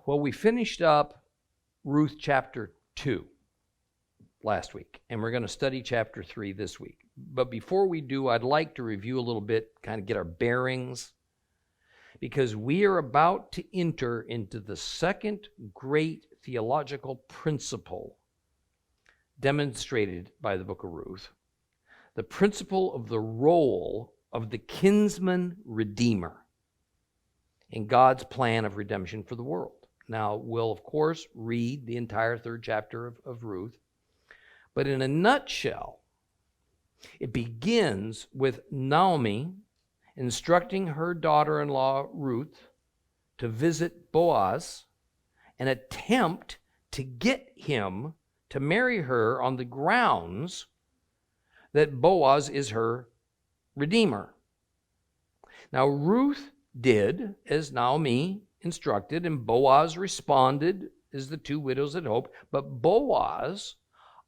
Well, we finished up Ruth chapter 2 last week, and we're going to study chapter 3 this week. But before we do, I'd like to review a little bit, kind of get our bearings, because we are about to enter into the second great theological principle demonstrated by the book of Ruth, the principle of the role of the kinsman redeemer in God's plan of redemption for the world. Now, we'll, of course, read the entire third chapter of Ruth, but in a nutshell, it begins with Naomi instructing her daughter-in-law Ruth to visit Boaz and attempt to get him to marry her on the grounds that Boaz is her redeemer. Now, Ruth did as Naomi instructed, and Boaz responded as the two widows had hoped. But Boaz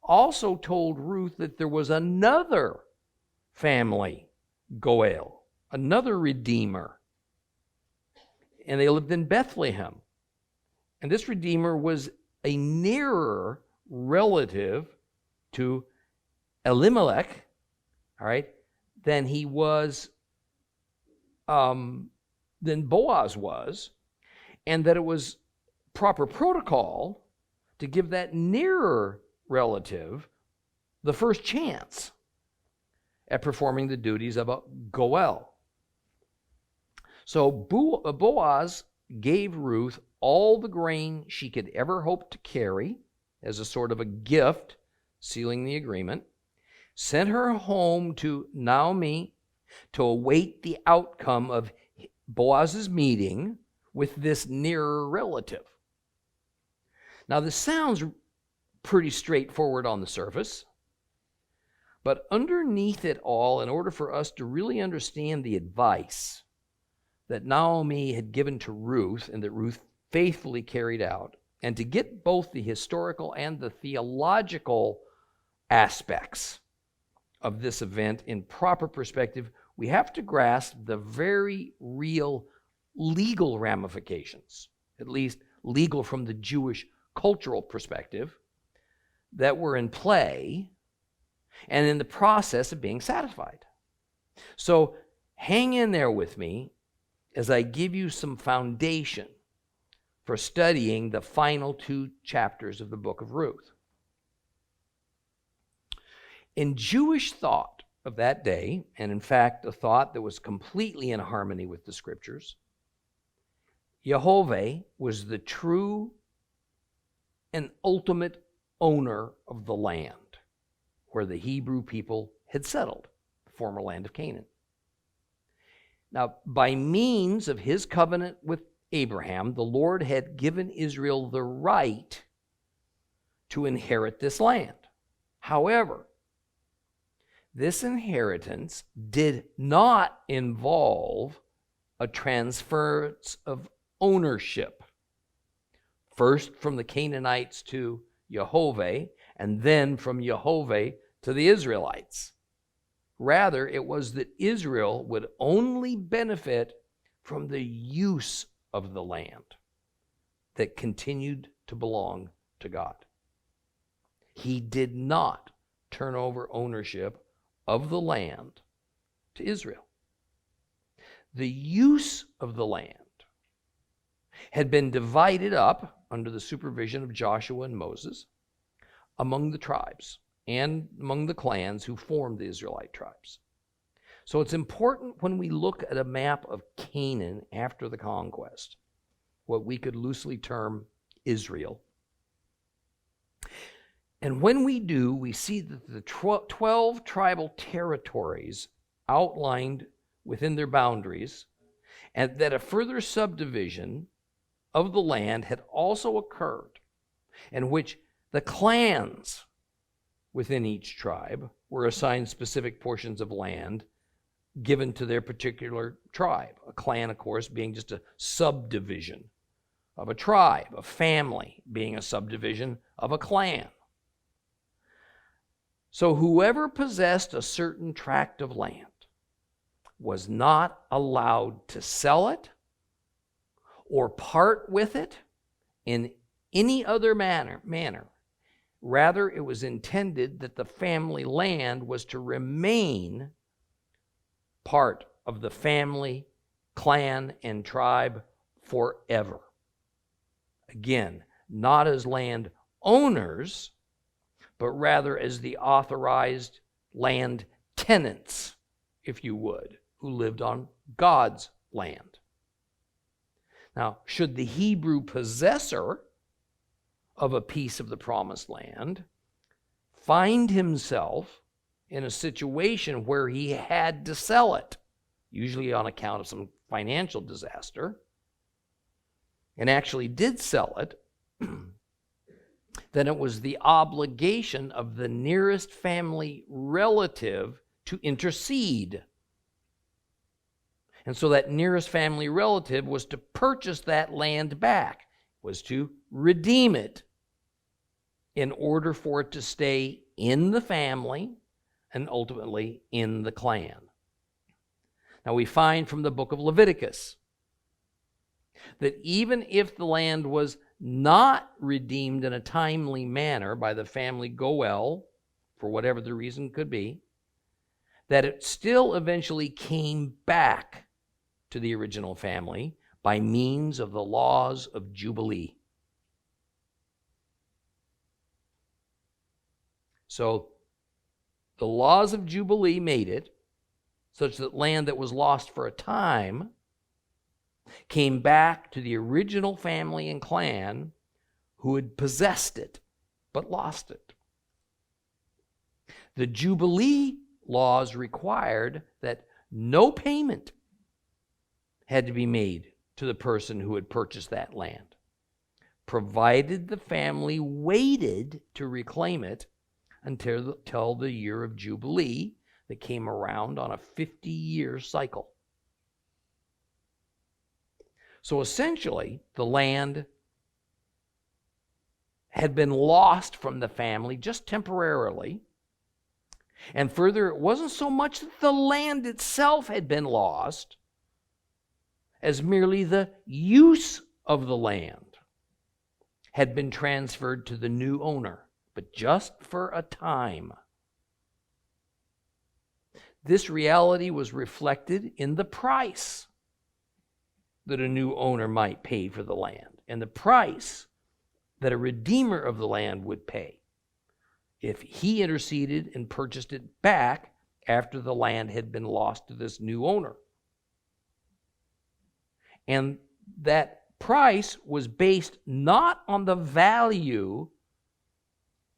also told Ruth that there was another family, Goel, another redeemer, and they lived in Bethlehem. And this redeemer was a nearer relative to Elimelech, all right, than he was, than Boaz was, and that it was proper protocol to give that nearer relative the first chance at performing the duties of a Goel. So Boaz gave Ruth all the grain she could ever hope to carry as a sort of a gift, sealing the agreement, sent her home to Naomi to await the outcome of Boaz's meeting with this nearer relative. Now, this sounds pretty straightforward on the surface, but underneath it all, in order for us to really understand the advice that Naomi had given to Ruth and that Ruth faithfully carried out, and to get both the historical and the theological aspects of this event in proper perspective, we have to grasp the very real legal ramifications, at least legal from the Jewish cultural perspective, that were in play and in the process of being satisfied. So hang in there with me as I give you some foundation for studying the final two chapters of the book of Ruth. In Jewish thought of that day, and in fact a thought that was completely in harmony with the scriptures, YHWH was the true and ultimate owner of the land where the Hebrew people had settled, the former land of Canaan. Now, by means of his covenant with Abraham, the Lord had given Israel the right to inherit this land. However, this inheritance did not involve a transference of ownership, first from the Canaanites to YHWH, and then from YHWH to the Israelites. Rather, it was that Israel would only benefit from the use of the land that continued to belong to God. He did not turn over ownership of the land to Israel. The use of the land had been divided up under the supervision of Joshua and Moses among the tribes and among the clans who formed the Israelite tribes. So it's important when we look at a map of Canaan after the conquest, what we could loosely term Israel. And when we do, we see that the 12 tribal territories outlined within their boundaries, and that a further subdivision of the land had also occurred, in which the clans within each tribe were assigned specific portions of land given to their particular tribe. A clan, of course, being just a subdivision of a tribe, a family being a subdivision of a clan. So whoever possessed a certain tract of land was not allowed to sell it or part with it in any other manner. Rather, it was intended that the family land was to remain part of the family, clan, and tribe forever. Again, not as land owners, but rather as the authorized land tenants, if you would, who lived on God's land. Now, should the Hebrew possessor of a piece of the promised land find himself in a situation where he had to sell it, usually on account of some financial disaster, and actually did sell it, then it was the obligation of the nearest family relative to intercede. And so that nearest family relative was to purchase that land back, was to redeem it in order for it to stay in the family and ultimately in the clan. Now we find from the book of Leviticus that even if the land was not redeemed in a timely manner by the family Goel, for whatever the reason could be, that it still eventually came back to the original family by means of the laws of Jubilee. So the laws of Jubilee made it such that land that was lost for a time came back to the original family and clan who had possessed it but lost it. The Jubilee laws required that no payment had to be made to the person who had purchased that land, provided the family waited to reclaim it until the year of Jubilee that came around on a 50-year cycle. So essentially, the land had been lost from the family just temporarily. And further, it wasn't so much that the land itself had been lost as merely the use of the land had been transferred to the new owner, but just for a time. This reality was reflected in the price that a new owner might pay for the land, and the price that a redeemer of the land would pay if he interceded and purchased it back after the land had been lost to this new owner. And that price was based not on the value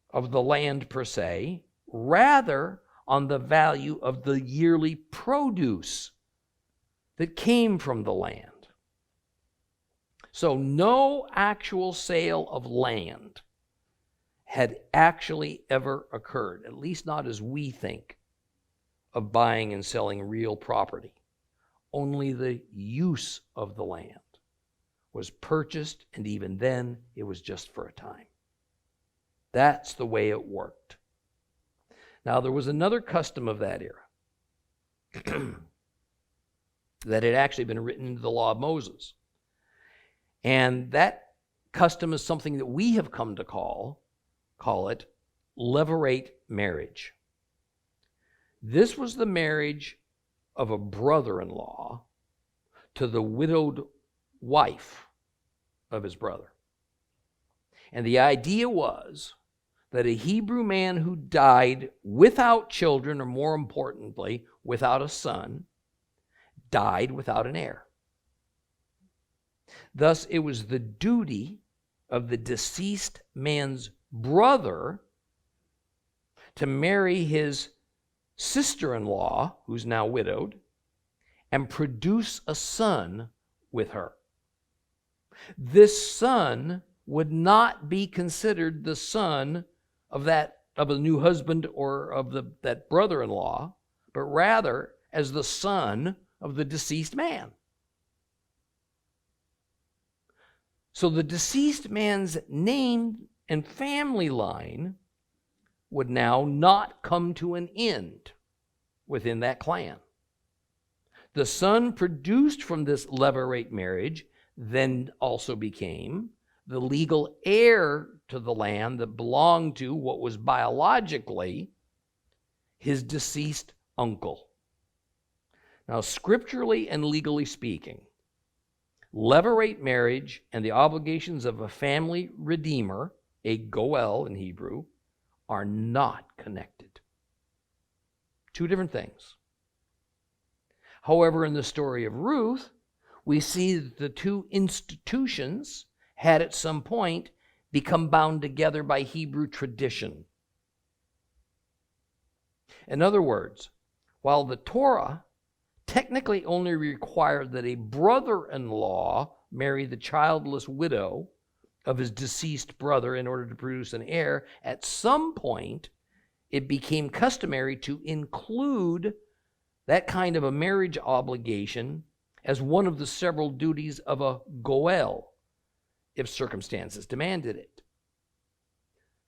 of the land per se, rather on the value of the yearly produce that came from the land. So no actual sale of land had actually ever occurred, at least not as we think of buying and selling real property. Only the use of the land was purchased, and even then, it was just for a time. That's the way it worked. Now, there was another custom of that era that had actually been written into the law of Moses. And that custom is something that we have come to call it levirate marriage. This was the marriage of a brother-in-law to the widowed wife of his brother. And the idea was that a Hebrew man who died without children, or more importantly, without a son, died without an heir. Thus, it was the duty of the deceased man's brother to marry his sister-in-law, who's now widowed, and produce a son with her. This son would not be considered the son of a new husband or of that brother-in-law, but rather as the son of the deceased man. So the deceased man's name and family line would now not come to an end within that clan. The son produced from this levirate marriage then also became the legal heir to the land that belonged to what was biologically his deceased uncle. Now, scripturally and legally speaking, levirate marriage and the obligations of a family redeemer, a goel in Hebrew, are not connected. Two different things. However, in the story of Ruth, we see that the two institutions had at some point become bound together by Hebrew tradition. In other words, while the Torah technically only required that a brother-in-law marry the childless widow of his deceased brother in order to produce an heir, at some point it became customary to include that kind of a marriage obligation as one of the several duties of a goel, if circumstances demanded it.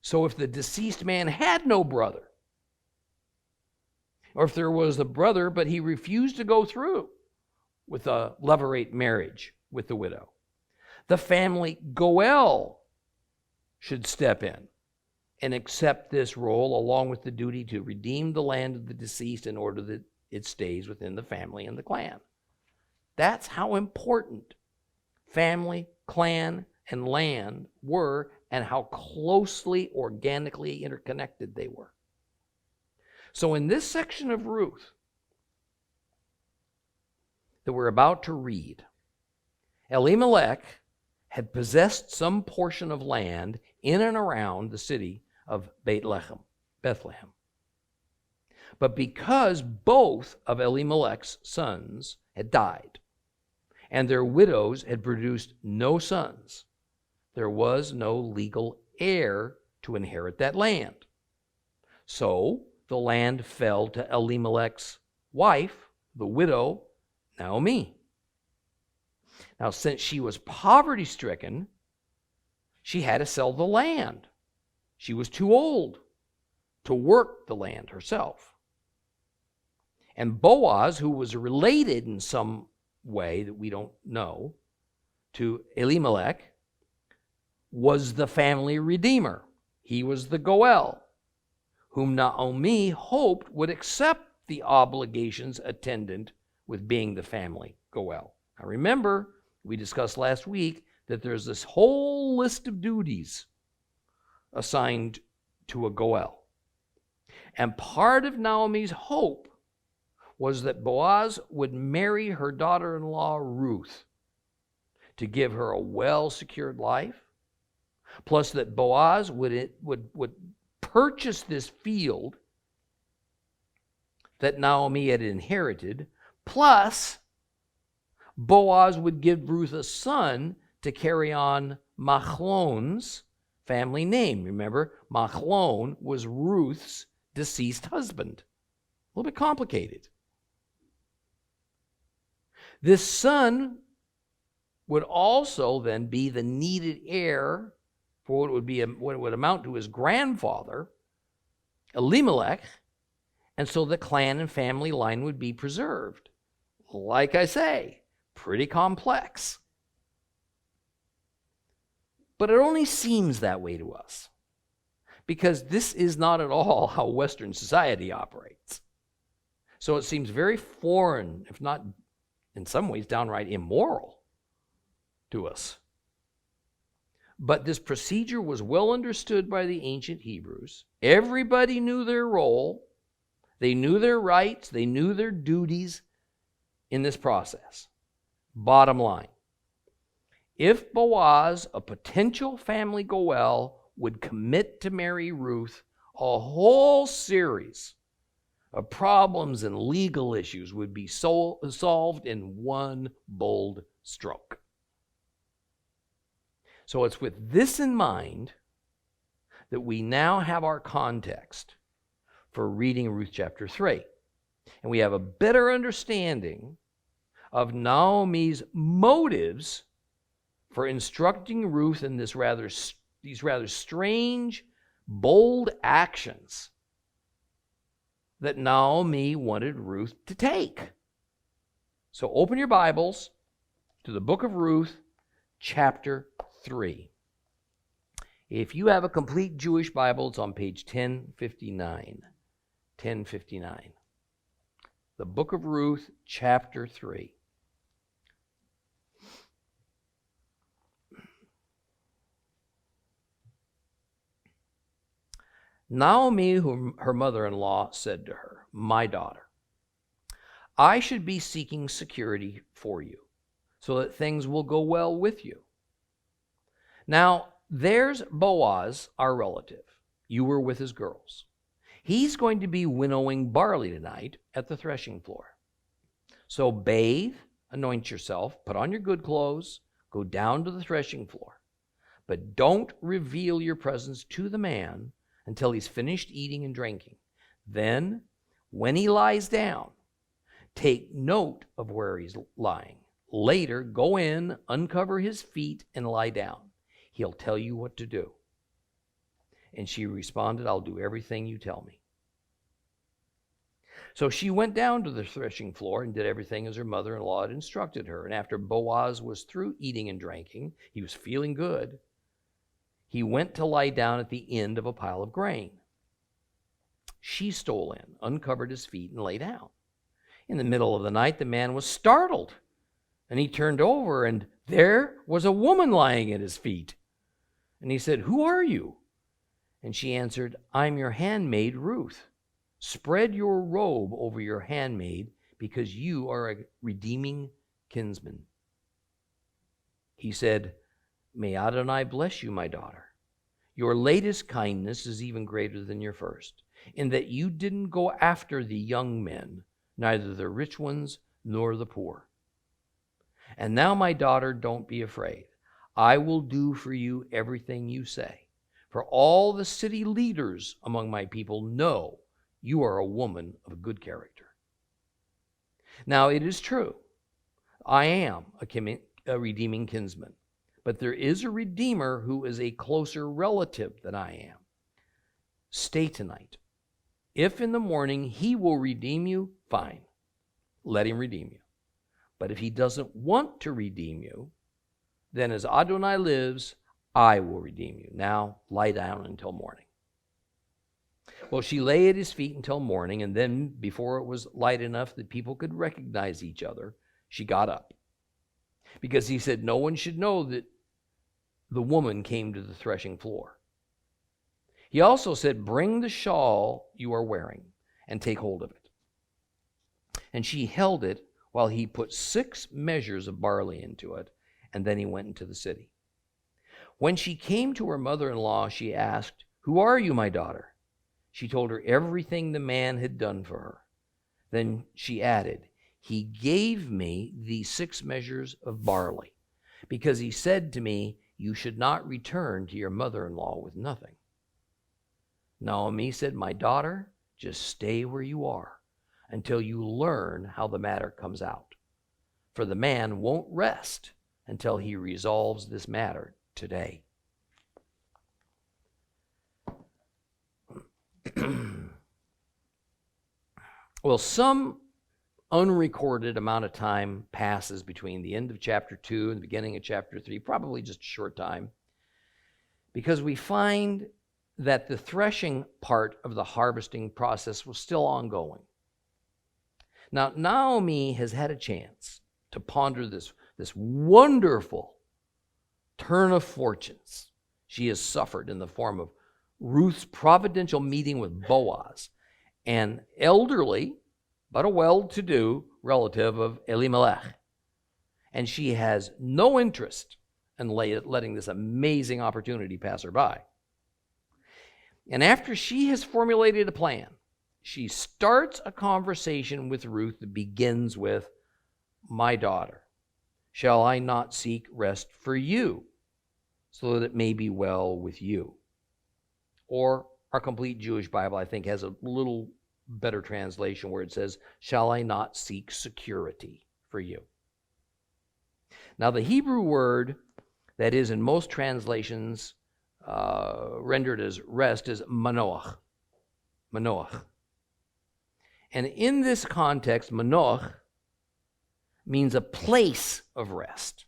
So if the deceased man had no brother, or if there was a brother but he refused to go through with a levirate marriage with the widow, the family goel should step in and accept this role along with the duty to redeem the land of the deceased in order that it stays within the family and the clan. That's how important family, clan, and land were and how closely, organically interconnected they were. So in this section of Ruth that we're about to read, Elimelech had possessed some portion of land in and around the city of Bethlehem. But because both of Elimelech's sons had died and their widows had produced no sons, there was no legal heir to inherit that land. So the land fell to Elimelech's wife, the widow, Naomi. Now, since she was poverty-stricken, she had to sell the land. She was too old to work the land herself. And Boaz, who was related in some way that we don't know to Elimelech, was the family redeemer. He was the goel, whom Naomi hoped would accept the obligations attendant with being the family goel. Now remember, we discussed last week that there's this whole list of duties assigned to a goel. And part of Naomi's hope was that Boaz would marry her daughter-in-law Ruth to give her a well-secured life, plus that Boaz would purchase this field that Naomi had inherited, plus Boaz would give Ruth a son to carry on Machlon's family name. Remember, Machlon was Ruth's deceased husband. A little bit complicated. This son would also then be the needed heir for what would amount to his grandfather, Elimelech, and so the clan and family line would be preserved. Like I say, pretty complex. But it only seems that way to us, because this is not at all how Western society operates. So it seems very foreign, if not in some ways downright immoral to us. But this procedure was well understood by the ancient Hebrews. Everybody knew their role. They knew their rights. They knew their duties in this process. Bottom line, if Boaz, a potential family goel, would commit to marry Ruth, a whole series of problems and legal issues would be solved in one bold stroke. So it's with this in mind that we now have our context for reading Ruth chapter 3. And we have a better understanding of Naomi's motives for instructing Ruth in these rather strange, bold actions that Naomi wanted Ruth to take. So open your Bibles to the book of Ruth, chapter 3. If you have a complete Jewish Bible, it's on page 1059. 1059. The book of Ruth, chapter 3. Naomi, whom her mother-in-law, said to her, "My daughter, I should be seeking security for you, so that things will go well with you. Now, there's Boaz, our relative. You were with his girls. He's going to be winnowing barley tonight at the threshing floor. So bathe, anoint yourself, put on your good clothes, go down to the threshing floor. But don't reveal your presence to the man until he's finished eating and drinking. Then, when he lies down, take note of where he's lying. Later, go in, uncover his feet, and lie down. He'll tell you what to do." And she responded, "I'll do everything you tell me." So she went down to the threshing floor and did everything as her mother-in-law had instructed her. And after Boaz was through eating and drinking, he was feeling good, he went to lie down at the end of a pile of grain. She stole in, uncovered his feet, and lay down. In the middle of the night, the man was startled, and he turned over, and there was a woman lying at his feet. And he said, "Who are you?" And she answered, "I'm your handmaid, Ruth. Spread your robe over your handmaid, because you are a redeeming kinsman." He said, "May Adonai bless you, my daughter. Your latest kindness is even greater than your first, in that you didn't go after the young men, neither the rich ones nor the poor. And now, my daughter, don't be afraid. I will do for you everything you say. For all the city leaders among my people know you are a woman of good character. Now, it is true, I am a redeeming kinsman, but there is a Redeemer who is a closer relative than I am. Stay tonight. If in the morning he will redeem you, fine. Let him redeem you. But if he doesn't want to redeem you, then as Adonai lives, I will redeem you. Now lie down until morning." Well, she lay at his feet until morning, and then, before it was light enough that people could recognize each other, she got up. Because he said no one should know that the woman came to the threshing floor. He also said, "Bring the shawl you are wearing and take hold of it." And she held it while he put 6 measures of barley into it, and then he went into the city. When she came to her mother-in-law, she asked, "Who are you, my daughter?" She told her everything the man had done for her. Then she added, "He gave me these 6 measures of barley, because he said to me, 'You should not return to your mother-in-law with nothing.'" Naomi said, "My daughter, just stay where you are until you learn how the matter comes out. For the man won't rest until he resolves this matter today." Well, some unrecorded amount of time passes between the end of chapter 2 and the beginning of chapter 3, probably just a short time, because we find that the threshing part of the harvesting process was still ongoing. Now, Naomi has had a chance to ponder this wonderful turn of fortunes she has suffered in the form of Ruth's providential meeting with Boaz, an elderly but a well-to-do relative of Elimelech. And she has no interest in letting this amazing opportunity pass her by. And after she has formulated a plan, she starts a conversation with Ruth that begins with, "My daughter, shall I not seek rest for you, so that it may be well with you?" Or our complete Jewish Bible, I think, has a little better translation where it says, "Shall I not seek security for you?" Now, the Hebrew word that is in most translations rendered as rest is manoach. Manoach. And in this context, manoach means a place of rest.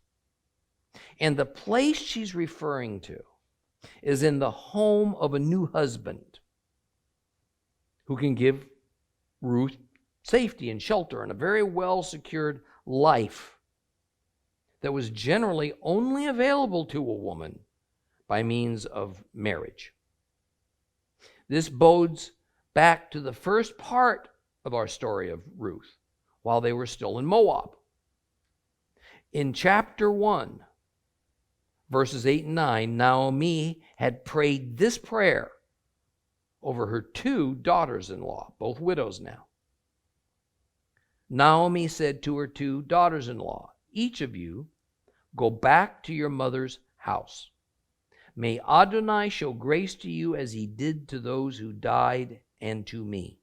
And the place she's referring to is in the home of a new husband who can give Ruth safety and shelter and a very well-secured life that was generally only available to a woman by means of marriage. This bodes back to the first part of our story of Ruth, while they were still in Moab. In chapter 1, verses 8 and 9, Naomi had prayed this prayer over her 2 daughters-in-law, both widows now. Naomi said to her 2 daughters-in-law, "Each of you go back to your mother's house. May Adonai show grace to you as he did to those who died and to me.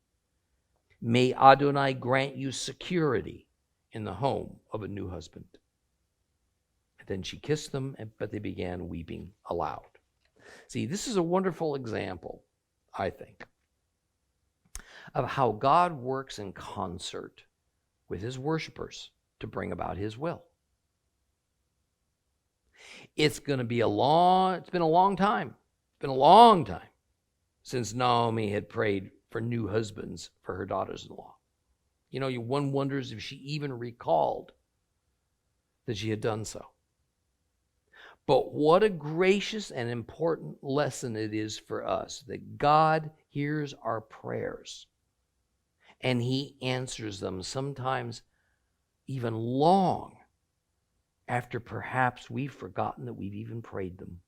May Adonai grant you security in the home of a new husband." And then she kissed them, but they began weeping aloud. See, this is a wonderful example, I think, of how God works in concert with his worshipers to bring about his will. It's been a long time since Naomi had prayed for new husbands for her daughters-in-law. One wonders if she even recalled that she had done so. But what a gracious and important lesson it is for us that God hears our prayers and he answers them, sometimes even long after perhaps we've forgotten that we've even prayed them.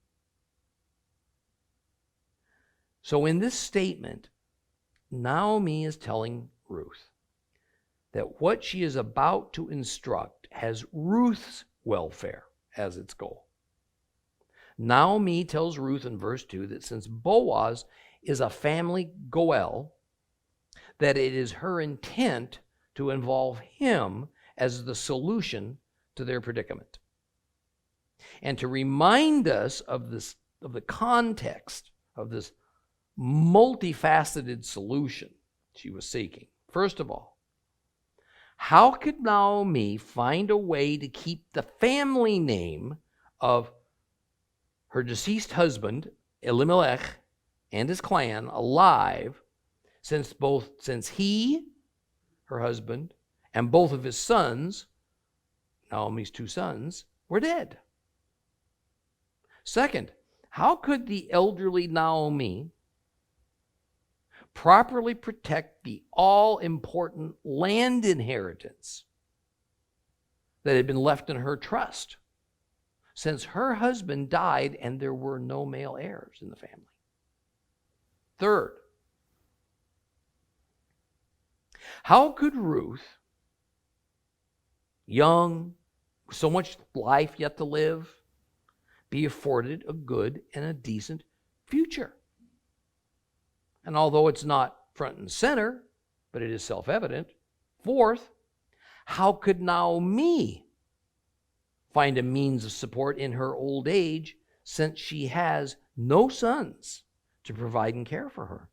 So in this statement, Naomi is telling Ruth that what she is about to instruct has Ruth's welfare as its goal. Naomi tells Ruth in verse 2 that since Boaz is a family goel, that it is her intent to involve him as the solution to their predicament. And to remind us of the context of this multifaceted solution she was seeking. First of all, how could Naomi find a way to keep the family name of her deceased husband, Elimelech, and his clan alive, since he, her husband, and both of his sons, Naomi's 2 sons, were dead? Second, how could the elderly Naomi properly protect the all-important land inheritance that had been left in her trust, since her husband died and there were no male heirs in the family? Third, how could Ruth, young, so much life yet to live, be afforded a good and a decent future? And although it's not front and center, but it is self-evident. Fourth, how could Naomi find a means of support in her old age, since she has no sons to provide and care for her?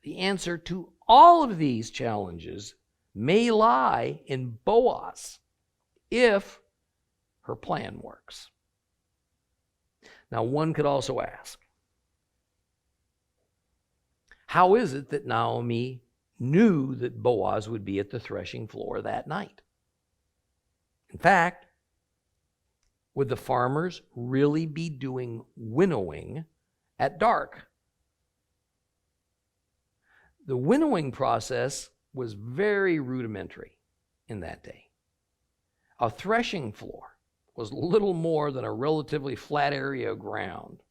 The answer to all of these challenges may lie in Boaz, if her plan works. Now, one could also ask, how is it that Naomi knew that Boaz would be at the threshing floor that night? In fact, would the farmers really be doing winnowing at dark? The winnowing process was very rudimentary in that day. A threshing floor was little more than a relatively flat area of ground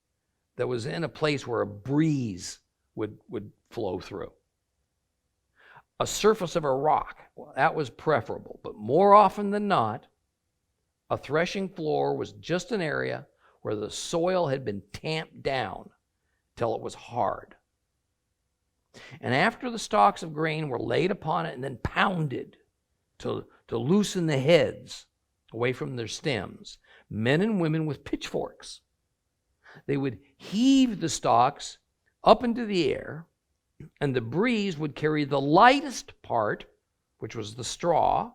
that was in a place where a breeze would flow through. A surface of a rock, well, that was preferable, but more often than not, a threshing floor was just an area where the soil had been tamped down till it was hard. And after the stalks of grain were laid upon it and then pounded to loosen the heads away from their stems, men and women with pitchforks, they would heave the stalks up into the air, and the breeze would carry the lightest part, which was the straw,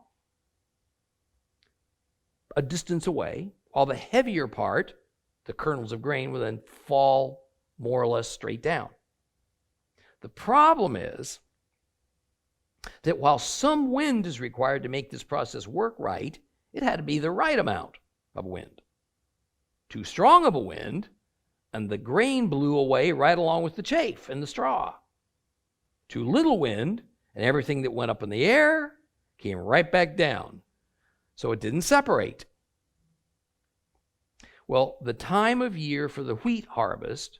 a distance away, while the heavier part the kernels of grain would then fall more or less straight down. The problem is that while some wind is required to make this process work right, it had to be the right amount of wind. Too strong of a wind, and the grain blew away right along with the chaff and the straw. Too little wind, and everything that went up in the air came right back down. So it didn't separate. Well, the time of year for the wheat harvest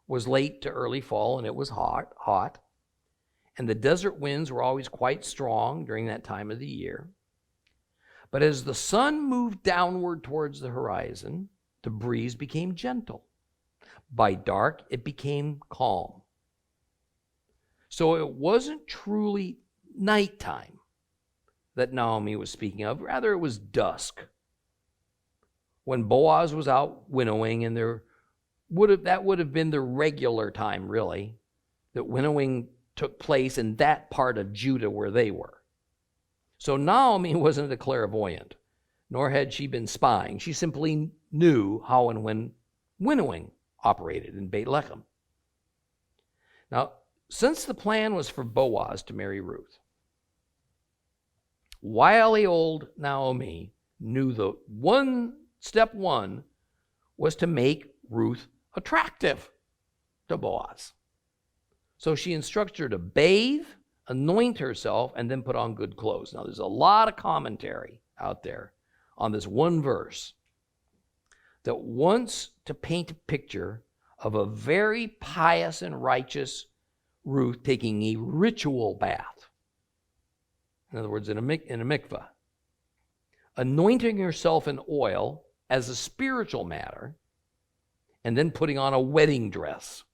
was late to early fall, and it was hot. And the desert winds were always quite strong during that time of the year. But as the sun moved downward towards the horizon, the breeze became gentle. By dark, it became calm. So it wasn't truly nighttime that Naomi was speaking of. Rather, it was dusk. When Boaz was out winnowing, and that would have been the regular time, really, that winnowing took place in that part of Judah where they were. So Naomi wasn't a clairvoyant, nor had she been spying. She simply knew how and when winnowing operated in Beit Lechem. Now, since the plan was for Boaz to marry Ruth, wily old Naomi knew step one was to make Ruth attractive to Boaz. So she instructs her to bathe, anoint herself, and then put on good clothes. Now, there's a lot of commentary out there on this one verse that wants to paint a picture of a very pious and righteous Ruth taking a ritual bath. In other words, in a mikveh. Anointing herself in oil as a spiritual matter, and then putting on a wedding dress.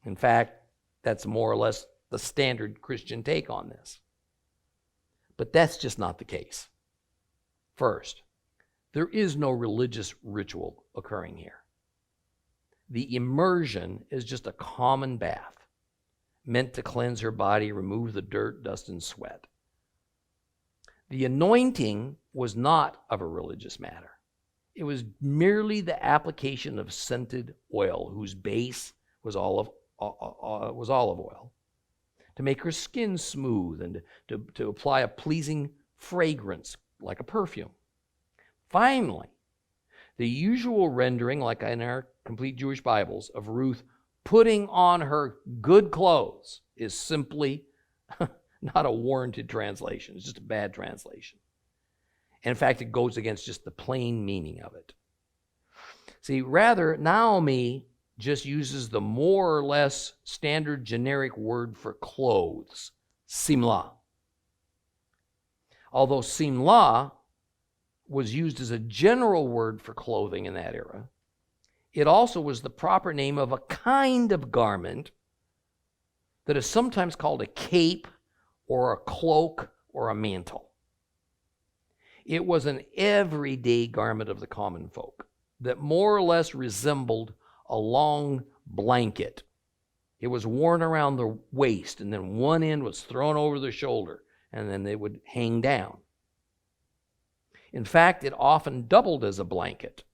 In fact, that's more or less the standard Christian take on this. But that's just not the case. First, there is no religious ritual occurring here. The immersion is just a common bath, meant to cleanse her body, remove the dirt, dust, and sweat. The anointing was not of a religious matter. It was merely the application of scented oil, whose base was olive oil, to make her skin smooth and to apply a pleasing fragrance like a perfume. Finally, the usual rendering, like in our complete Jewish Bibles, of Ruth putting on her good clothes is simply not a warranted translation. It's just a bad translation. And in fact, it goes against just the plain meaning of it. See, rather, Naomi just uses the more or less standard generic word for clothes, simlah. Although simlah was used as a general word for clothing in that era, it also was the proper name of a kind of garment that is sometimes called a cape or a cloak or a mantle. It was an everyday garment of the common folk that more or less resembled a long blanket. It was worn around the waist, and then one end was thrown over the shoulder, and then they would hang down. In fact, it often doubled as a blanket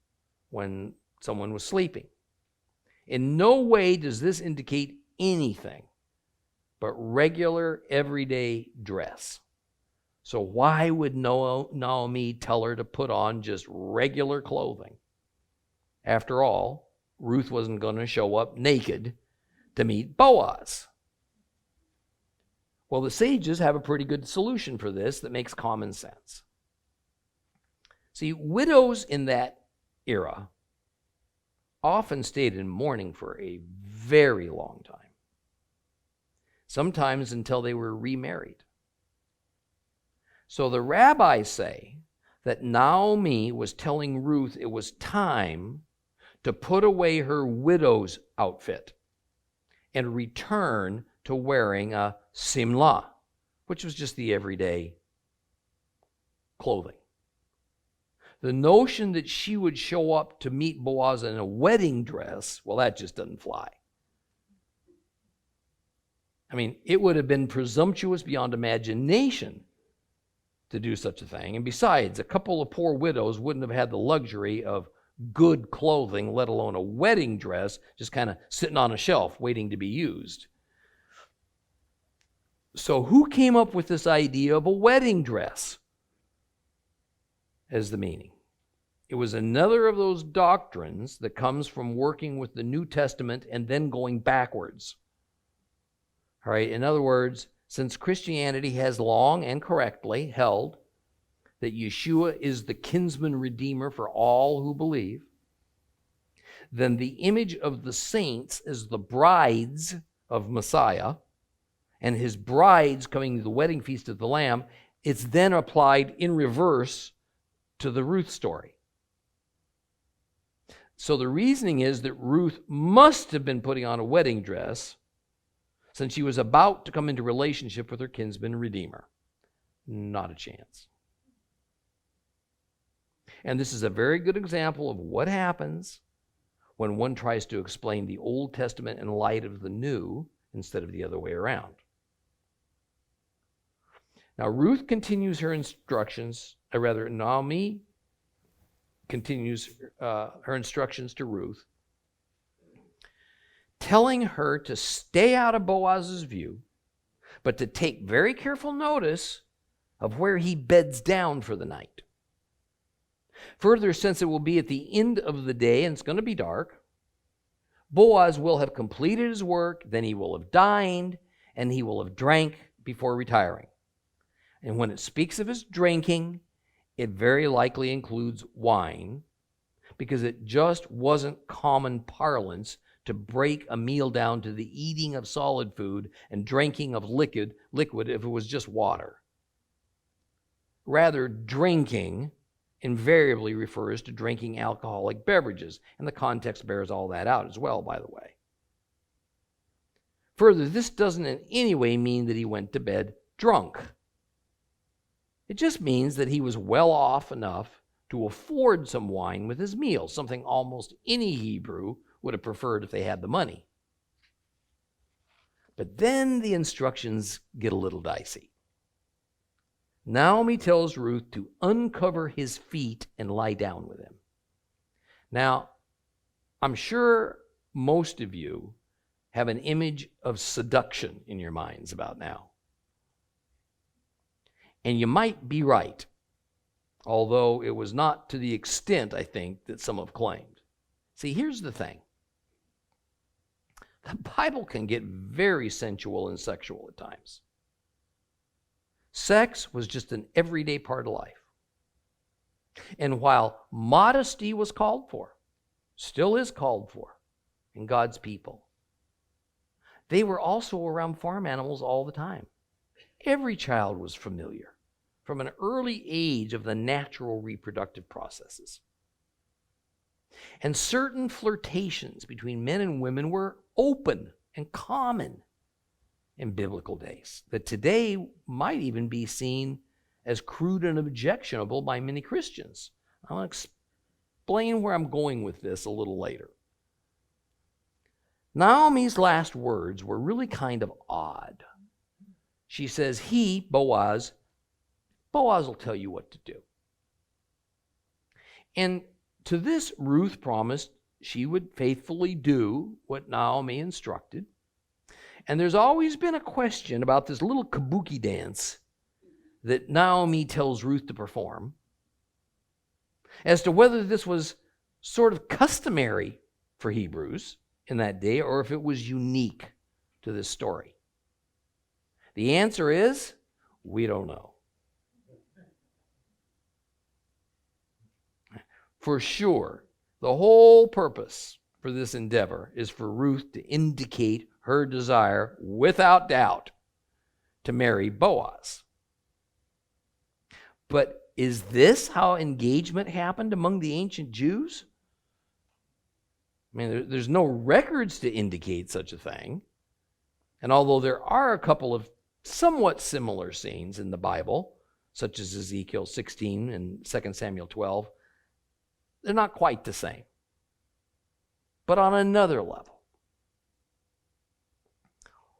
when someone was sleeping. In no way does this indicate anything but regular, everyday dress. So why would Naomi tell her to put on just regular clothing? After all, Ruth wasn't going to show up naked to meet Boaz. Well, the sages have a pretty good solution for this that makes common sense. See, widows in that era often stayed in mourning for a very long time, sometimes until they were remarried. So the rabbis say that Naomi was telling Ruth it was time to put away her widow's outfit and return to wearing a simlah, which was just the everyday clothing. The notion that she would show up to meet Boaz in a wedding dress, well, that just doesn't fly. I mean, it would have been presumptuous beyond imagination to do such a thing. And besides, a couple of poor widows wouldn't have had the luxury of good clothing, let alone a wedding dress, just kind of sitting on a shelf waiting to be used. So who came up with this idea of a wedding dress as the meaning? It was another of those doctrines that comes from working with the New Testament and then going backwards. All right, in other words, since Christianity has long and correctly held that Yeshua is the kinsman redeemer for all who believe, then the image of the saints as the brides of Messiah and his brides coming to the wedding feast of the Lamb, it's then applied in reverse to the Ruth story. So the reasoning is that Ruth must have been putting on a wedding dress since she was about to come into relationship with her kinsman redeemer. Not a chance. And this is a very good example of what happens when one tries to explain the Old Testament in light of the New instead of the other way around. Now, Ruth continues her instructions, or rather, Naomi continues her instructions to Ruth, telling her to stay out of Boaz's view, but to take very careful notice of where he beds down for the night. Further, since it will be at the end of the day and it's going to be dark, Boaz will have completed his work, then he will have dined, and he will have drank before retiring. And when it speaks of his drinking, it very likely includes wine, because it just wasn't common parlance to break a meal down to the eating of solid food and drinking of liquid if it was just water. Rather, drinking invariably refers to drinking alcoholic beverages, and the context bears all that out as well, by the way. Further, this doesn't in any way mean that he went to bed drunk. It just means that he was well off enough to afford some wine with his meal, something almost any Hebrew would have preferred if they had the money. But then the instructions get a little dicey. Naomi tells Ruth to uncover his feet and lie down with him. Now, I'm sure most of you have an image of seduction in your minds about now. And you might be right, although it was not to the extent, I think, that some have claimed. See, here's the thing. The Bible can get very sensual and sexual at times. Sex was just an everyday part of life. And while modesty was called for, still is called for in God's people, they were also around farm animals all the time. Every child was familiar from an early age of the natural reproductive processes. And certain flirtations between men and women were open and common in biblical days, that today might even be seen as crude and objectionable by many Christians. I'll explain where I'm going with this a little later. Naomi's last words were really kind of odd. She says, Boaz will tell you what to do. And to this, Ruth promised she would faithfully do what Naomi instructed. And there's always been a question about this little kabuki dance that Naomi tells Ruth to perform as to whether this was sort of customary for Hebrews in that day or if it was unique to this story. The answer is, we don't know. For sure, the whole purpose for this endeavor is for Ruth to indicate her desire, without doubt, to marry Boaz. But is this how engagement happened among the ancient Jews? I mean, there's no records to indicate such a thing. And although there are a couple of somewhat similar scenes in the Bible, such as Ezekiel 16 and 2 Samuel 12, they're not quite the same. But on another level,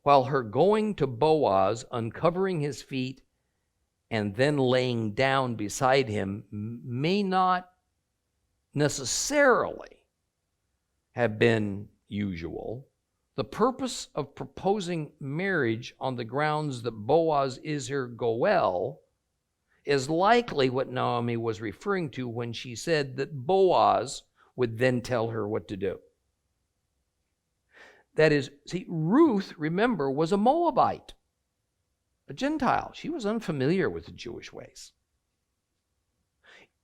while her going to Boaz, uncovering his feet, and then laying down beside him may not necessarily have been usual, the purpose of proposing marriage on the grounds that Boaz is her Goel is likely what Naomi was referring to when she said that Boaz would then tell her what to do. That is, see, Ruth, remember, was a Moabite, a Gentile. She was unfamiliar with the Jewish ways.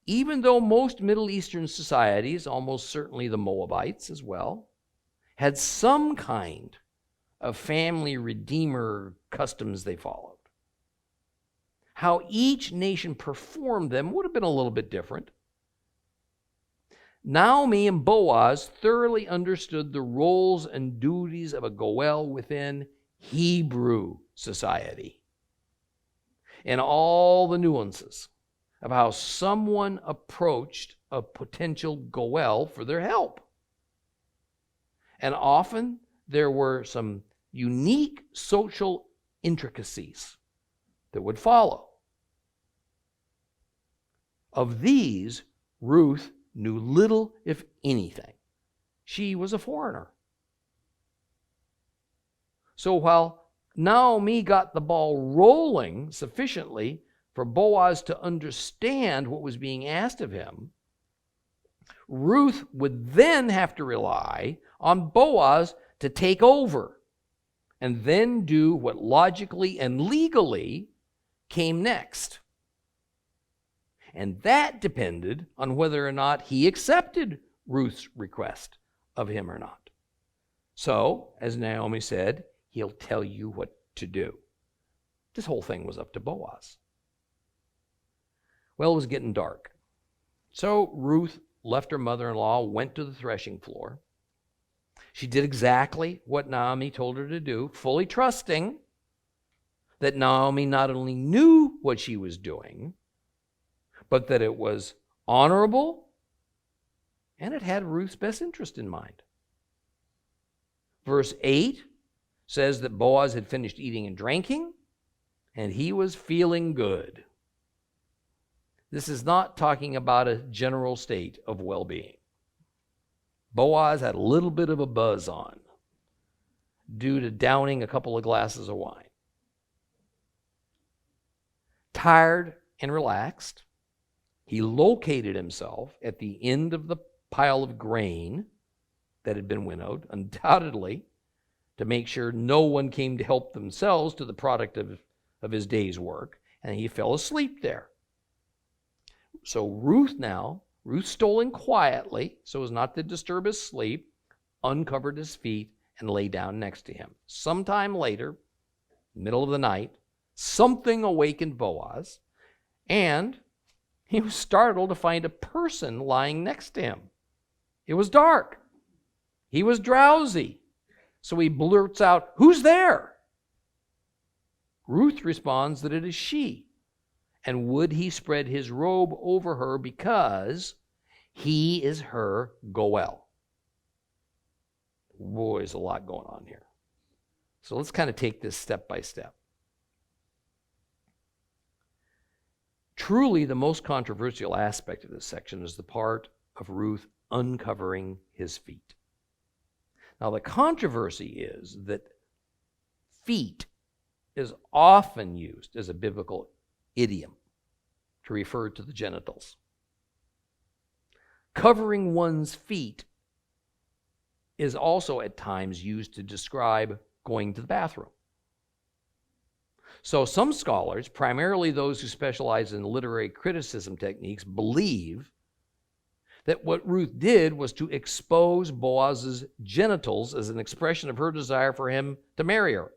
Even though most Middle Eastern societies, almost certainly the Moabites as well, had some kind of family redeemer customs they followed, how each nation performed them would have been a little bit different. Naomi and Boaz thoroughly understood the roles and duties of a Goel within Hebrew society and all the nuances of how someone approached a potential Goel for their help. And often there were some unique social intricacies that would follow. Of these, Ruth knew little, if anything. She was a foreigner. So while Naomi got the ball rolling sufficiently for Boaz to understand what was being asked of him, Ruth would then have to rely on Boaz to take over and then do what logically and legally came next. And that depended on whether or not he accepted Ruth's request of him or not. So, as Naomi said, he'll tell you what to do. This whole thing was up to Boaz. Well, it was getting dark. So Ruth left her mother-in-law, went to the threshing floor. She did exactly what Naomi told her to do, fully trusting that Naomi not only knew what she was doing, but that it was honorable and it had Ruth's best interest in mind. Verse 8 says that Boaz had finished eating and drinking, and he was feeling good. This is not talking about a general state of well-being. Boaz had a little bit of a buzz on due to downing a couple of glasses of wine. Tired and relaxed, he located himself at the end of the pile of grain that had been winnowed, undoubtedly to make sure no one came to help themselves to the product of his day's work, and he fell asleep there. So Ruth stole in quietly, so as not to disturb his sleep, uncovered his feet, and lay down next to him. Sometime later, middle of the night, something awakened Boaz, and he was startled to find a person lying next to him. It was dark. He was drowsy. So he blurts out, "Who's there?" Ruth responds that it is she. And would he spread his robe over her because he is her Goel. Boy, there's a lot going on here. So let's kind of take this step by step. Truly, the most controversial aspect of this section is the part of Ruth uncovering his feet. Now, the controversy is that feet is often used as a biblical idiom to refer to the genitals. Covering one's feet is also at times used to describe going to the bathroom. So some scholars, primarily those who specialize in literary criticism techniques, believe that what Ruth did was to expose Boaz's genitals as an expression of her desire for him to marry her.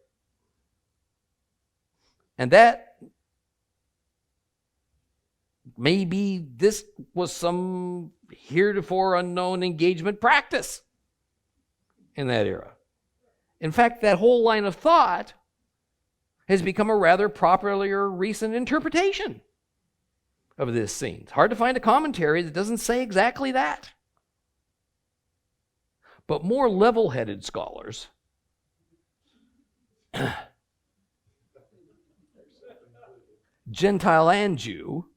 And that maybe this was some heretofore unknown engagement practice in that era. In fact, that whole line of thought has become a rather popular recent interpretation of this scene. It's hard to find a commentary that doesn't say exactly that. But more level-headed scholars Gentile and Jew,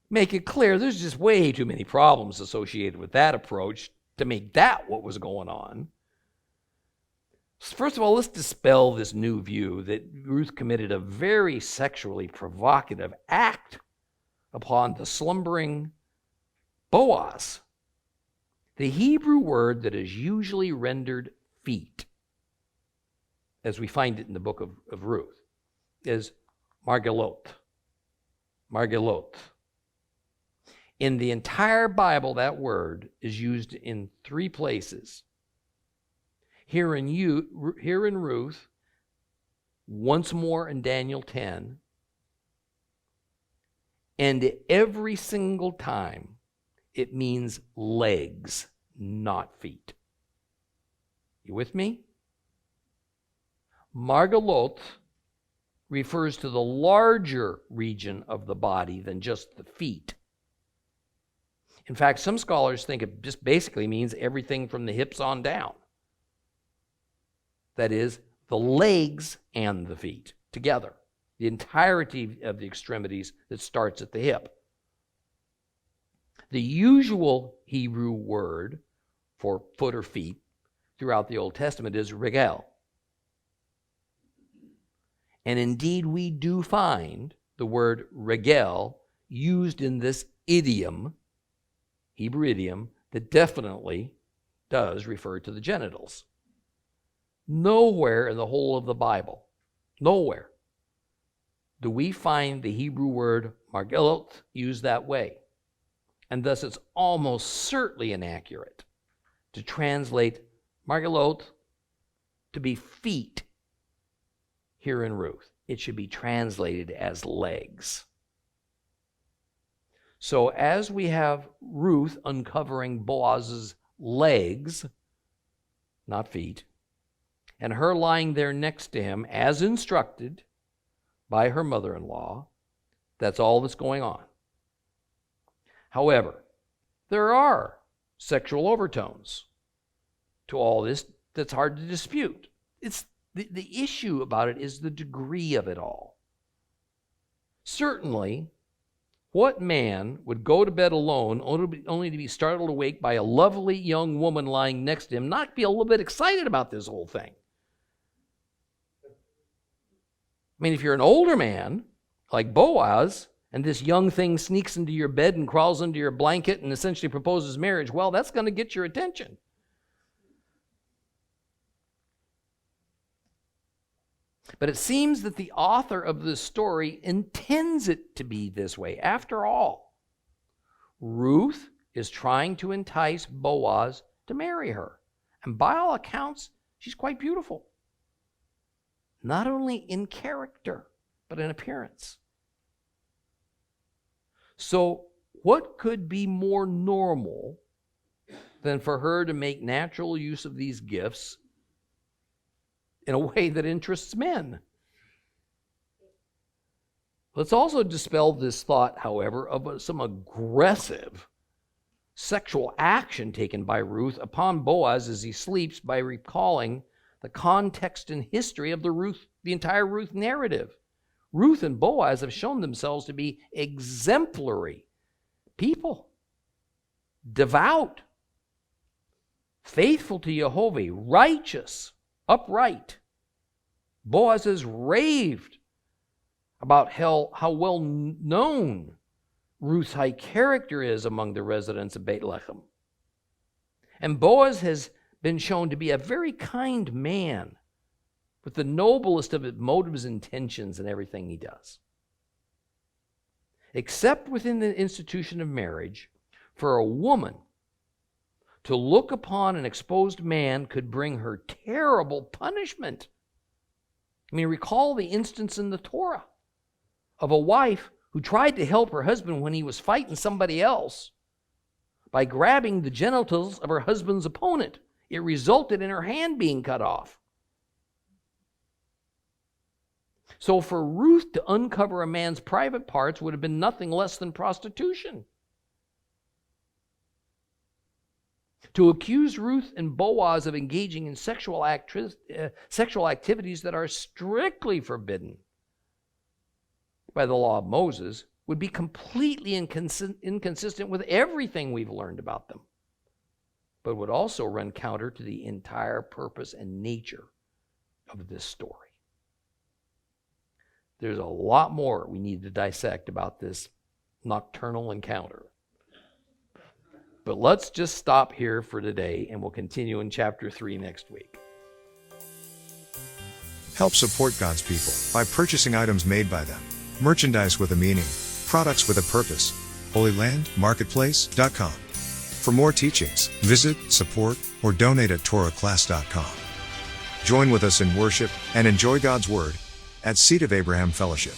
make it clear there's just way too many problems associated with that approach to make that what was going on. First of all, let's dispel this new view that Ruth committed a very sexually provocative act upon the slumbering Boaz. The Hebrew word that is usually rendered feet, as we find it in the book of Ruth, is margelot. Margelot. In the entire Bible, that word is used in 3 places. Here in Ruth, once more in Daniel 10, and every single time it means legs, not feet. You with me? Margelot refers to the larger region of the body than just the feet. In fact, some scholars think it just basically means everything from the hips on down. That is, the legs and the feet together. The entirety of the extremities that starts at the hip. The usual Hebrew word for foot or feet throughout the Old Testament is regel. And indeed, we do find the word regel used in this idiom, Hebrew idiom, that definitely does refer to the genitals. Nowhere in the whole of the Bible, nowhere, do we find the Hebrew word margelot used that way. And thus it's almost certainly inaccurate to translate margelot to be feet here in Ruth. It should be translated as legs. So as we have Ruth uncovering Boaz's legs, not feet, and her lying there next to him as instructed by her mother-in-law, that's all that's going on. However, there are sexual overtones to all this that's hard to dispute. It's the issue about it is the degree of it all. Certainly, what man would go to bed alone only to be startled awake by a lovely young woman lying next to him, not be a little bit excited about this whole thing? I mean, if you're an older man, like Boaz, and this young thing sneaks into your bed and crawls under your blanket and essentially proposes marriage, well, that's going to get your attention. But it seems that the author of this story intends it to be this way. After all, Ruth is trying to entice Boaz to marry her. And by all accounts, she's quite beautiful. Not only in character, but in appearance. So, what could be more normal than for her to make natural use of these gifts in a way that interests men? Let's also dispel this thought, however, of some aggressive sexual action taken by Ruth upon Boaz as he sleeps by recalling the context and history of the entire Ruth narrative. Ruth and Boaz have shown themselves to be exemplary people, devout, faithful to Jehovah, righteous, upright. Boaz has raved about how well known Ruth's high character is among the residents of Bethlehem. And Boaz has been shown to be a very kind man with the noblest of motives and intentions in everything he does. Except within the institution of marriage, for a woman to look upon an exposed man could bring her terrible punishment. I mean, recall the instance in the Torah of a wife who tried to help her husband when he was fighting somebody else by grabbing the genitals of her husband's opponent. It resulted in her hand being cut off. So for Ruth to uncover a man's private parts would have been nothing less than prostitution. To accuse Ruth and Boaz of engaging in sexual activities that are strictly forbidden by the law of Moses would be completely inconsistent with everything we've learned about them, but would also run counter to the entire purpose and nature of this story. There's a lot more we need to dissect about this nocturnal encounter. But let's just stop here for today, and we'll continue in chapter 3 next week. Help support God's people by purchasing items made by them, merchandise with a meaning, products with a purpose. HolyLandMarketplace.com. For more teachings, visit, support, or donate at TorahClass.com. Join with us in worship and enjoy God's Word at Seed of Abraham Fellowship.